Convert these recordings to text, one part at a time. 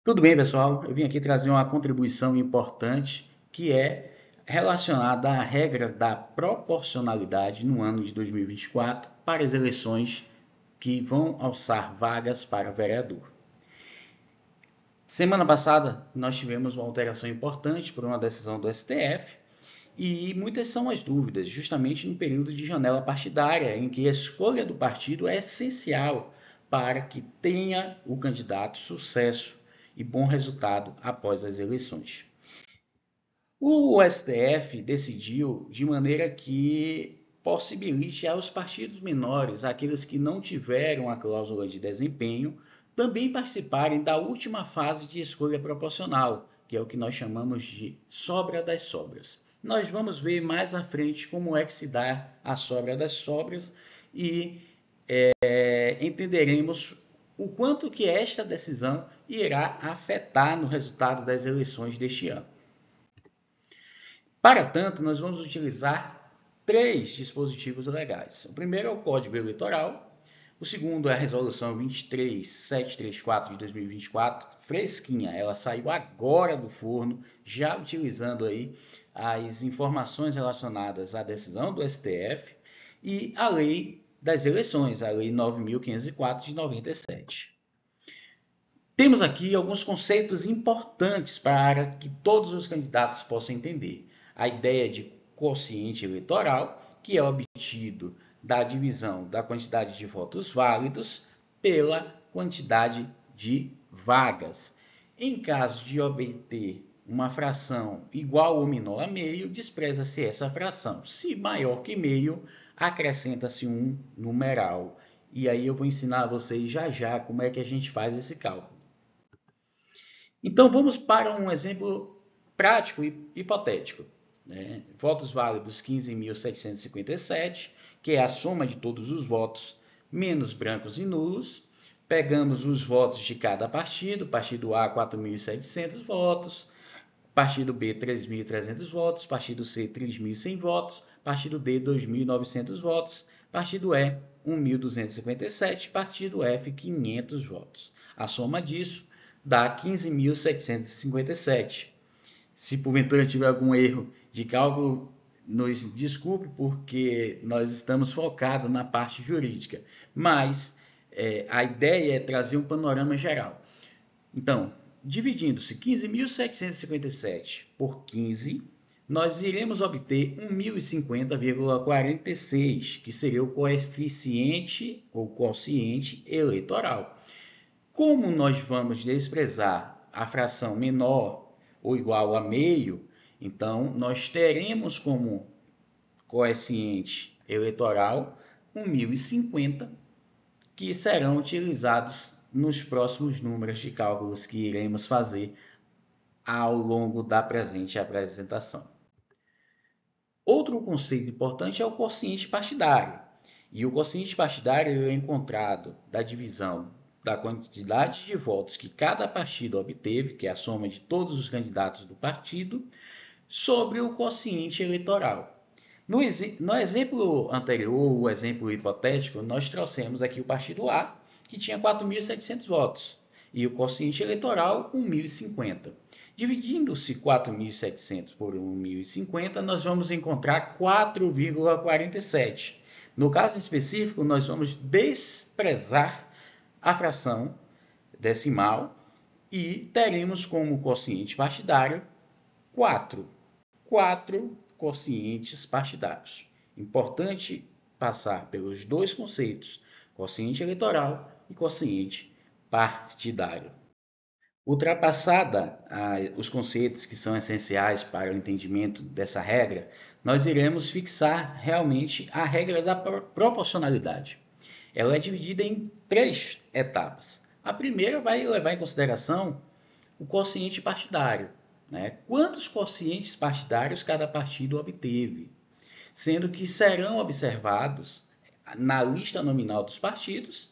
Tudo bem, pessoal? Eu vim aqui trazer uma contribuição importante que é relacionada à regra da proporcionalidade no ano de 2024 para as eleições que vão alçar vagas para vereador. Semana passada, nós tivemos uma alteração importante por uma decisão do STF e muitas são as dúvidas, justamente no período de janela partidária, em que a escolha do partido é essencial para que tenha o candidato sucesso e bom resultado após as eleições. O STF decidiu de maneira que possibilite aos partidos menores, aqueles que não tiveram a cláusula de desempenho, também participarem da última fase de escolha proporcional, que é o que nós chamamos de sobra das sobras. Nós vamos ver mais à frente como é que se dá a sobra das sobras e entenderemos o quanto que esta decisão irá afetar no resultado das eleições deste ano. Para tanto, nós vamos utilizar três dispositivos legais. O primeiro é o Código Eleitoral, o segundo é a Resolução 23734 de 2024, fresquinha, ela saiu agora do forno, já utilizando aí as informações relacionadas à decisão do STF e a Lei das Eleições, a Lei 9.504 de 97. Temos aqui alguns conceitos importantes para que todos os candidatos possam entender. A ideia de quociente eleitoral, que é obtido da divisão da quantidade de votos válidos pela quantidade de vagas. Em caso de obter uma fração igual ou menor a meio, despreza-se essa fração. Se maior que meio, acrescenta-se um numeral. E aí eu vou ensinar a vocês já já como é que a gente faz esse cálculo. Então vamos para um exemplo prático e hipotético. Né? Votos válidos 15.757, que é a soma de todos os votos, menos brancos e nulos. Pegamos os votos de cada partido, partido A 4.700 votos, partido B 3.300 votos, partido C 3.100 votos, partido D 2.900 votos, partido E 1.257, partido F 500 votos. A soma disso dá 15.757. Se porventura tiver algum erro de cálculo, nos desculpe, porque nós estamos focados na parte jurídica, mas a ideia é trazer um panorama geral. Então, dividindo-se 15.757 por 15, nós iremos obter 1.050,46, que seria o coeficiente ou quociente eleitoral. Como nós vamos desprezar a fração menor ou igual a meio, então nós teremos como coeficiente eleitoral 1.050, que serão utilizados nos próximos números de cálculos que iremos fazer ao longo da presente apresentação. Outro conceito importante é o quociente partidário. E o quociente partidário é encontrado da divisão da quantidade de votos que cada partido obteve, que é a soma de todos os candidatos do partido, sobre o quociente eleitoral. No exemplo anterior, o exemplo hipotético, nós trouxemos aqui o partido A, que tinha 4.700 votos, e o quociente eleitoral 1.050. Dividindo-se 4.700 por 1.050, nós vamos encontrar 4,47. No caso específico, nós vamos desprezar a fração decimal e teremos como quociente partidário 4. 4 quocientes partidários. Importante passar pelos dois conceitos, quociente eleitoral e quociente partidário. Ultrapassada os conceitos que são essenciais para o entendimento dessa regra, nós iremos fixar realmente a regra da proporcionalidade. Ela é dividida em três etapas. A primeira vai levar em consideração o quociente partidário. Né? Quantos quocientes partidários cada partido obteve? Sendo que serão observados na lista nominal dos partidos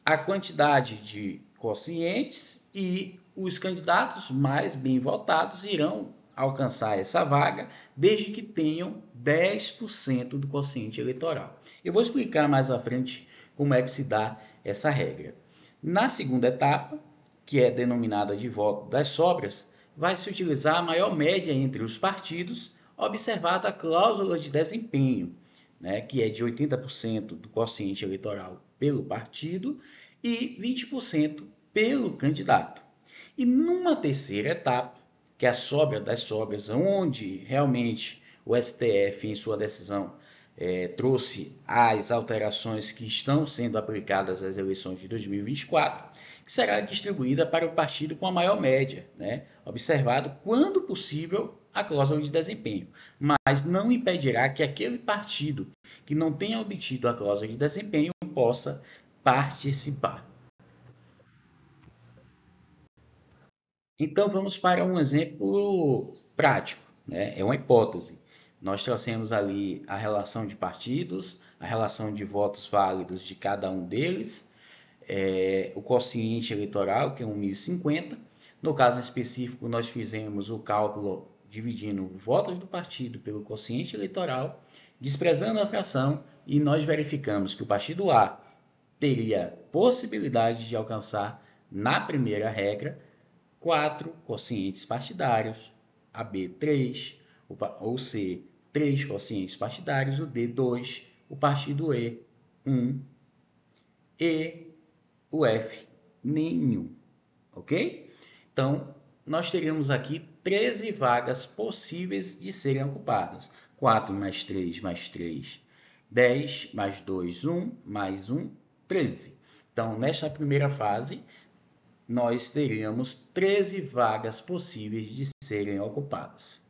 a quantidade de quocientes e os candidatos mais bem votados irão alcançar essa vaga desde que tenham 10% do quociente eleitoral. Eu vou explicar mais à frente como é que se dá essa regra. Na segunda etapa, que é denominada de voto das sobras, vai se utilizar a maior média entre os partidos, observada a cláusula de desempenho, né, que é de 80% do quociente eleitoral pelo partido e 20% pelo candidato. E numa terceira etapa, que é a sobra das sobras, onde realmente o STF, em sua decisão, trouxe as alterações que estão sendo aplicadas às eleições de 2024, que será distribuída para o partido com a maior média, né? Observado, quando possível, a cláusula de desempenho, mas não impedirá que aquele partido que não tenha obtido a cláusula de desempenho possa participar. Então vamos para um exemplo prático, né? É uma hipótese. Nós trouxemos ali a relação de partidos, a relação de votos válidos de cada um deles, o quociente eleitoral, que é 1.050. No caso específico, nós fizemos o cálculo dividindo votos do partido pelo quociente eleitoral, desprezando a fração, e nós verificamos que o partido A teria possibilidade de alcançar, na primeira regra, 4 quocientes partidários, a B 3, ou C 3 quocientes partidários, o D 2, o partido E 1 e o F nenhum, ok? Então, nós teríamos aqui 13 vagas possíveis de serem ocupadas. 4 mais 3 mais 3, 10, mais 2, 1, mais 1, 13. Então, nesta primeira fase, nós teríamos 13 vagas possíveis de serem ocupadas.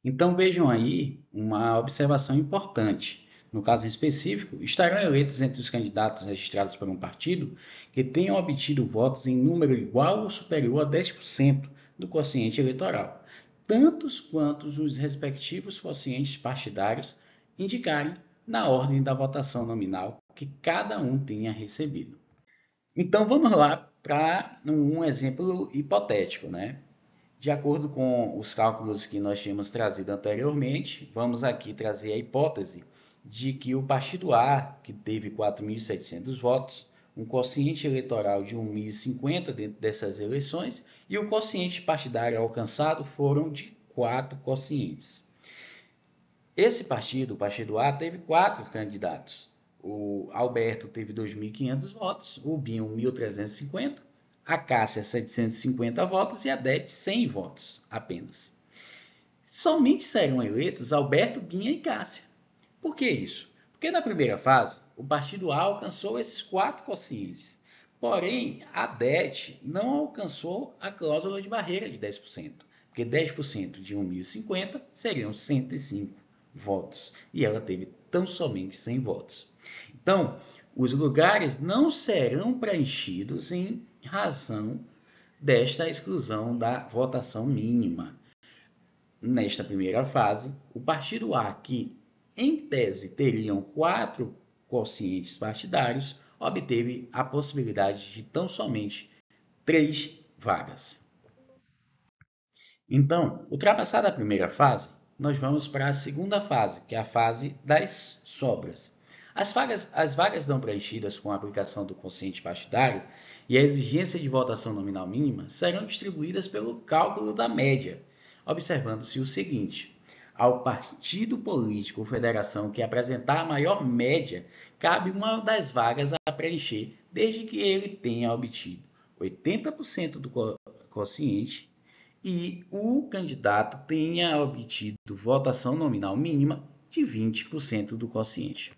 Então vejam aí uma observação importante. No caso específico, estarão eleitos entre os candidatos registrados por um partido que tenham obtido votos em número igual ou superior a 10% do quociente eleitoral, tantos quantos os respectivos quocientes partidários indicarem na ordem da votação nominal que cada um tenha recebido. Então vamos lá para um exemplo hipotético, né? De acordo com os cálculos que nós tínhamos trazido anteriormente, vamos aqui trazer a hipótese de que o partido A, que teve 4.700 votos, um quociente eleitoral de 1.050 dentro dessas eleições, e o quociente partidário alcançado foram de 4 quocientes. Esse partido, o partido A, teve 4 candidatos. O Alberto teve 2.500 votos, o Binho 1.350, a Cássia 750 votos e a Dete 100 votos apenas. Somente serão eleitos Alberto, Binha e Cássia. Por que isso? Porque na primeira fase, o partido A alcançou esses 4 quocientes. Porém, a DET não alcançou a cláusula de barreira de 10%, porque 10% de 1.050 seriam 105 votos, e ela teve tão somente 100 votos. Então, os lugares não serão preenchidos em razão desta exclusão da votação mínima. Nesta primeira fase, o partido A, que em tese teriam 4 quocientes partidários, obteve a possibilidade de tão somente 3 vagas. Então, ultrapassada a primeira fase, nós vamos para a segunda fase, que é a fase das sobras. As vagas não preenchidas com a aplicação do quociente partidário e a exigência de votação nominal mínima serão distribuídas pelo cálculo da média, observando-se o seguinte: ao partido político ou federação que apresentar a maior média, cabe uma das vagas a preencher, desde que ele tenha obtido 80% do quociente e o candidato tenha obtido votação nominal mínima de 20% do quociente.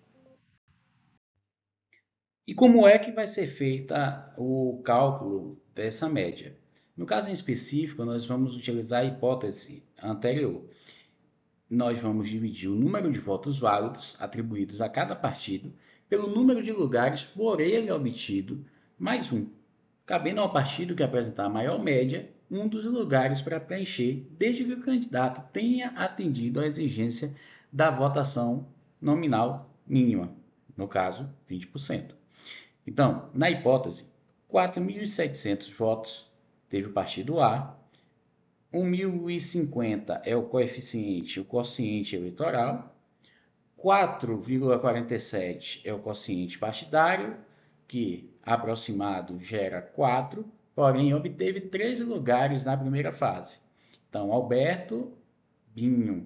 E como é que vai ser feita o cálculo dessa média? No caso em específico, nós vamos utilizar a hipótese anterior. Nós vamos dividir o número de votos válidos atribuídos a cada partido pelo número de lugares por ele obtido, mais um, cabendo ao partido que apresentar a maior média um dos lugares para preencher, desde que o candidato tenha atendido à exigência da votação nominal mínima, no caso, 20%. Então, na hipótese, 4.700 votos teve o partido A, 1.050 é o quociente eleitoral, 4,47 é o quociente partidário, que aproximado gera 4, porém obteve 13 lugares na primeira fase. Então, Alberto, Binho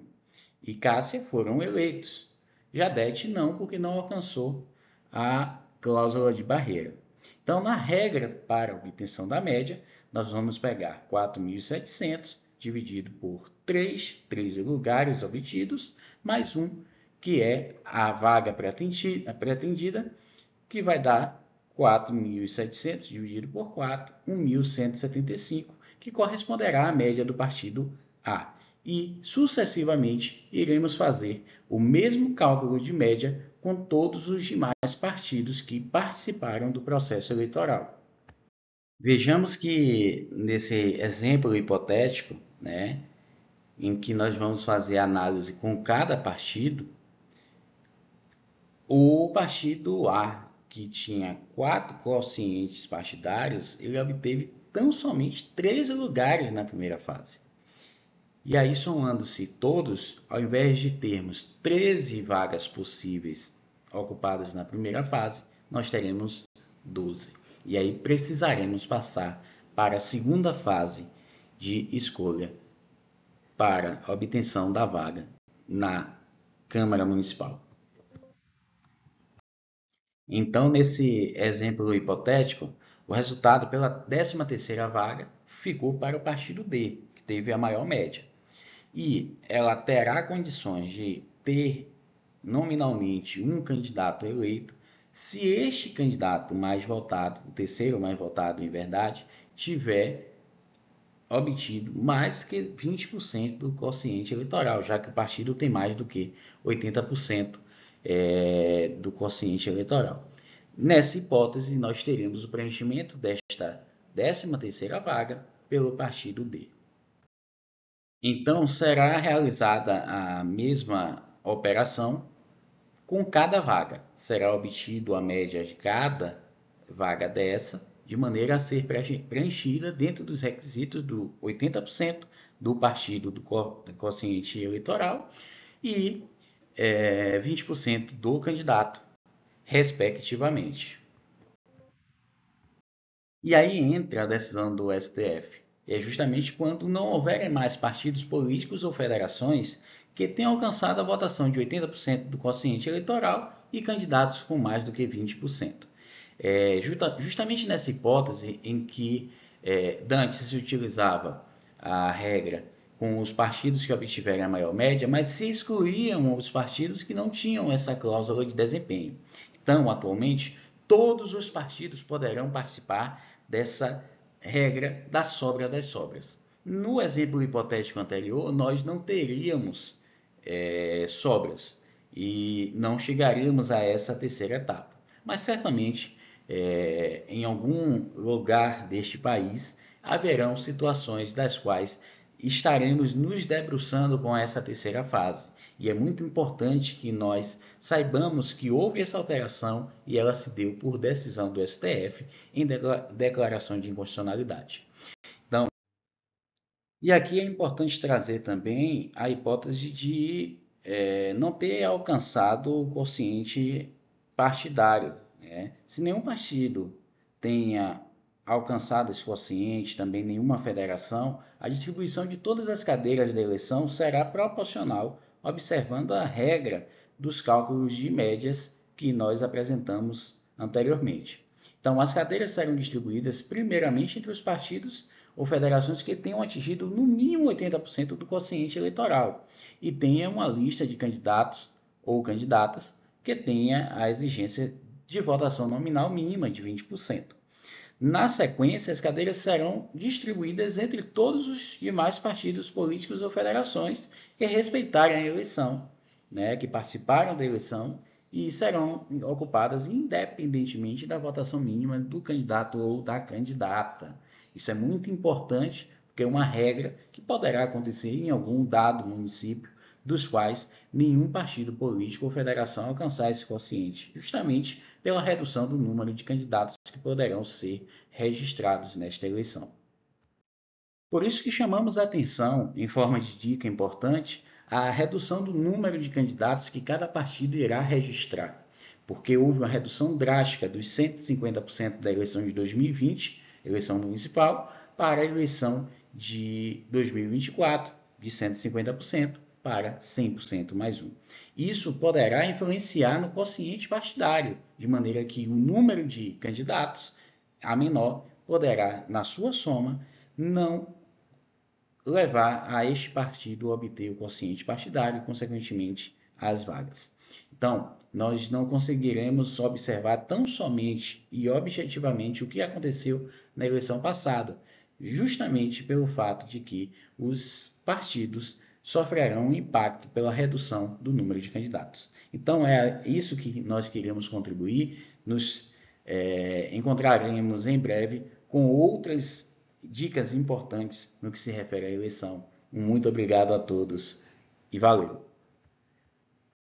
e Cássia foram eleitos. Jadete não, porque não alcançou a cláusula de barreira. Então, na regra para a obtenção da média, nós vamos pegar 4.700 dividido por 13 lugares obtidos, mais 1, que é a vaga pretendida, que vai dar 4.700 dividido por 4, 1.175, que corresponderá à média do partido A. E, sucessivamente, iremos fazer o mesmo cálculo de média com todos os demais partidos que participaram do processo eleitoral. Vejamos que nesse exemplo hipotético, né, em que nós vamos fazer análise com cada partido, o partido A, que tinha 4 quocientes partidários, ele obteve tão somente 13 lugares na primeira fase. E aí, somando-se todos, ao invés de termos 13 vagas possíveis ocupadas na primeira fase, nós teremos 12. E aí precisaremos passar para a segunda fase de escolha para a obtenção da vaga na Câmara Municipal. Então, nesse exemplo hipotético, o resultado pela 13ª vaga ficou para o partido D, que teve a maior média. E ela terá condições de ter nominalmente um candidato eleito se este candidato mais votado, o terceiro mais votado em verdade, tiver obtido mais que 20% do quociente eleitoral, já que o partido tem mais do que 80% do quociente eleitoral. Nessa hipótese, nós teremos o preenchimento desta 13ª vaga pelo partido D. Então, será realizada a mesma operação com cada vaga. Será obtido a média de cada vaga dessa, de maneira a ser preenchida dentro dos requisitos do 80% do partido do quociente eleitoral e 20% do candidato, respectivamente. E aí entra a decisão do STF. É justamente quando não houverem mais partidos políticos ou federações que tenham alcançado a votação de 80% do quociente eleitoral e candidatos com mais do que 20%. Justamente nessa hipótese em que antes se utilizava a regra com os partidos que obtiverem a maior média, mas se excluíam os partidos que não tinham essa cláusula de desempenho. Então, atualmente, todos os partidos poderão participar dessa regra da sobra das sobras. No exemplo hipotético anterior, nós não teríamos sobras e não chegaríamos a essa terceira etapa. Mas certamente, em algum lugar deste país, haverão situações das quais estaremos nos debruçando com essa terceira fase. E é muito importante que nós saibamos que houve essa alteração e ela se deu por decisão do STF em declaração de inconstitucionalidade. Então, e aqui é importante trazer também a hipótese de não ter alcançado o quociente partidário. Né? Se nenhum partido tenha alcançado esse quociente, também nenhuma federação, a distribuição de todas as cadeiras da eleição será proporcional, observando a regra dos cálculos de médias que nós apresentamos anteriormente. Então, as cadeiras serão distribuídas primeiramente entre os partidos ou federações que tenham atingido no mínimo 80% do quociente eleitoral e tenha uma lista de candidatos ou candidatas que tenha a exigência de votação nominal mínima de 20%. Na sequência, as cadeiras serão distribuídas entre todos os demais partidos políticos ou federações que respeitarem a eleição, né, que participaram da eleição e serão ocupadas independentemente da votação mínima do candidato ou da candidata. Isso é muito importante, porque é uma regra que poderá acontecer em algum dado município dos quais nenhum partido político ou federação alcançar esse quociente, justamente pela redução do número de candidatos que poderão ser registrados nesta eleição. Por isso que chamamos a atenção, em forma de dica importante, a redução do número de candidatos que cada partido irá registrar. porque houve uma redução drástica dos 150% da eleição de 2020, eleição municipal, para a eleição de 2024, de 150% para 100% mais um. Isso poderá influenciar no quociente partidário, de maneira que o número de candidatos, a menor, poderá, na sua soma, não levar a este partido a obter o quociente partidário e, consequentemente, as vagas. Então, nós não conseguiremos observar tão somente e objetivamente o que aconteceu na eleição passada, justamente pelo fato de que os partidos sofrerão um impacto pela redução do número de candidatos. Então, é isso que nós queremos contribuir. Nos encontraremos em breve com outras dicas importantes no que se refere à eleição. Muito obrigado a todos e valeu!